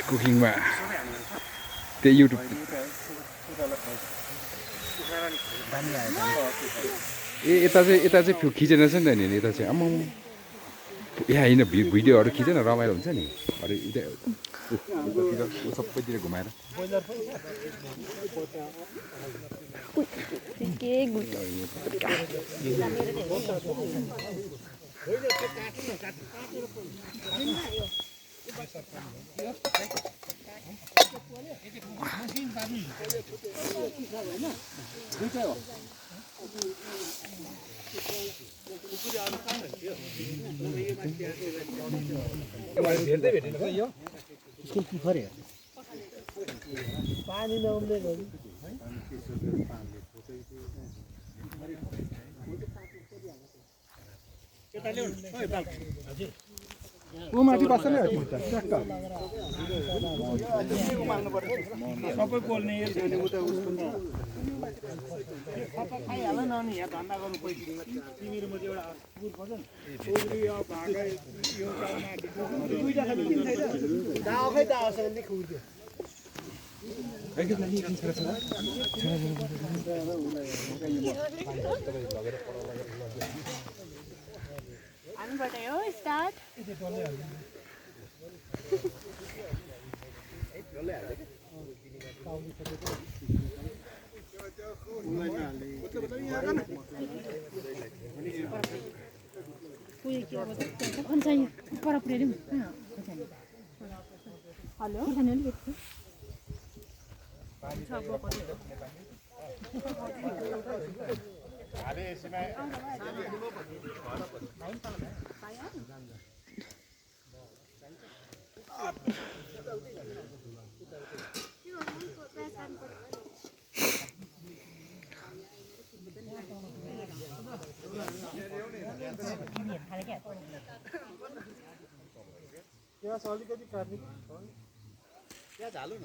कुकिङमा त्यही युट्युब यता चाहिँ खिचेन रहेछ नि त नि यता चाहिँ आम्म यहाँ होइन भिडियोहरू खिचेन रमाइलो हुन्छ नि अरू सबैतिर घुमाएर पानी नआउँदै ऊ माथि बस्छ नि सबै बोल्ने खाइहाल न अनि यहाँ धन्दा गर्नु पैसा तिमीहरू म एउटा कुकुर पर्छ नि स्टार्ट हेलो यहाँ अलिकति काट्नु त्यहाँ झालु न